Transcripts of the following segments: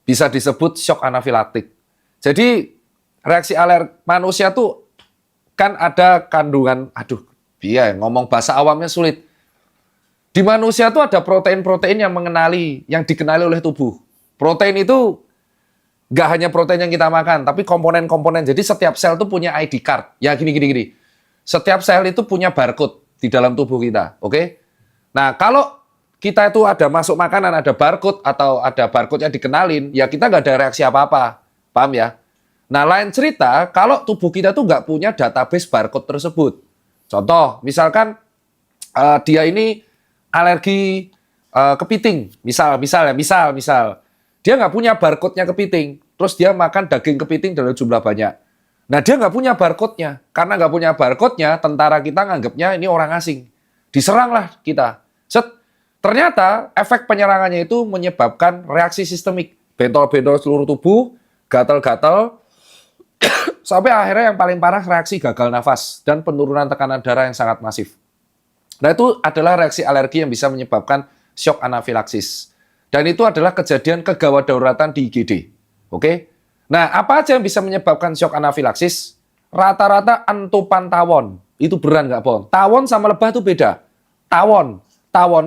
bisa disebut shock anafilaktik. Jadi reaksi alergi manusia tuh kan ada kandungan, ngomong bahasa awamnya sulit. Di manusia tuh ada protein-protein yang dikenali oleh tubuh. Protein itu nggak hanya protein yang kita makan, tapi komponen-komponen. Jadi setiap sel tuh punya ID card. Ya gini. Setiap sel itu punya barcode di dalam tubuh kita, oke? Nah, kalau kita itu ada masuk makanan, ada barcode atau ada barcode yang dikenalin, ya kita nggak ada reaksi apa-apa. Paham ya? Nah, lain cerita, kalau tubuh kita tuh nggak punya database barcode tersebut. Contoh, misalkan dia ini alergi kepiting, misal. Dia nggak punya barcode-nya kepiting, terus dia makan daging kepiting dalam jumlah banyak. Nah, dia nggak punya barcode-nya. Karena nggak punya barcode-nya, tentara kita nganggapnya ini orang asing. Diseranglah kita. Ternyata efek penyerangannya itu menyebabkan reaksi sistemik. Bentol-bentol seluruh tubuh, gatal-gatal, sampai akhirnya yang paling parah reaksi gagal nafas dan penurunan tekanan darah yang sangat masif. Nah, itu adalah reaksi alergi yang bisa menyebabkan shock anafilaksis. Dan itu adalah kejadian kegawat dauratan di IGD. Oke? Nah, apa aja yang bisa menyebabkan shock anafilaksis? Rata-rata entupan tawon. Itu beran nggak, Pon? Tawon sama lebah itu beda. Tawon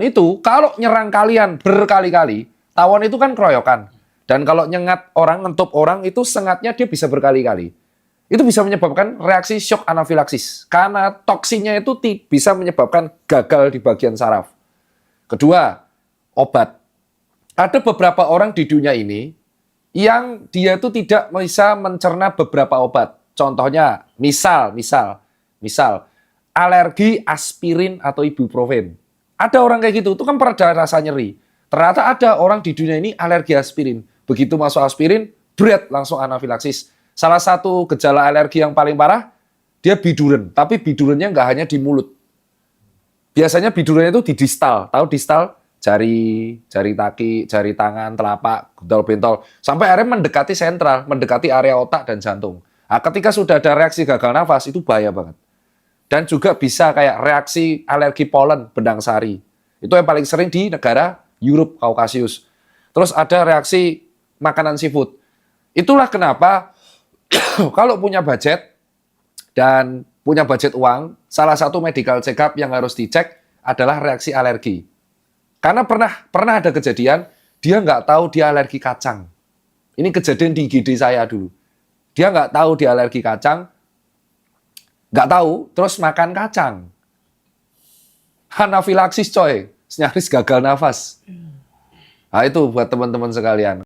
itu kalau nyerang kalian berkali-kali, tawon itu kan keroyokan. Dan kalau nyengat orang, ngentup orang, itu sengatnya dia bisa berkali-kali. Itu bisa menyebabkan reaksi shock anafilaksis. Karena toksinnya itu bisa menyebabkan gagal di bagian saraf. Kedua, obat. Ada beberapa orang di dunia ini yang dia itu tidak bisa mencerna beberapa obat. Contohnya, misal alergi aspirin atau ibuprofen. Ada orang kayak gitu, itu kan pereda rasa nyeri. Ternyata ada orang di dunia ini alergi aspirin. Begitu masuk aspirin, langsung anafilaksis. Salah satu gejala alergi yang paling parah, dia biduren. Tapi bidurennya nggak hanya di mulut. Biasanya bidurennya itu di distal. Tahu distal? Jari kaki, jari tangan, telapak, bentol-bentol. Sampai akhirnya mendekati sentral, mendekati area otak dan jantung. Nah, ketika sudah ada reaksi gagal nafas, itu bahaya banget. Dan juga bisa kayak reaksi alergi polen, benang sari. Itu yang paling sering di negara Europe, Kaukasius. Terus ada reaksi makanan seafood. Itulah kenapa kalau punya budget dan punya budget uang, salah satu medical check-up yang harus dicek adalah reaksi alergi. Karena pernah ada kejadian, dia nggak tahu dia alergi kacang. Ini kejadian di IGD saya dulu. Dia nggak tahu dia alergi kacang, nggak tahu, terus makan kacang. Anafilaksis coy, nyaris gagal nafas. Nah itu buat teman-teman sekalian.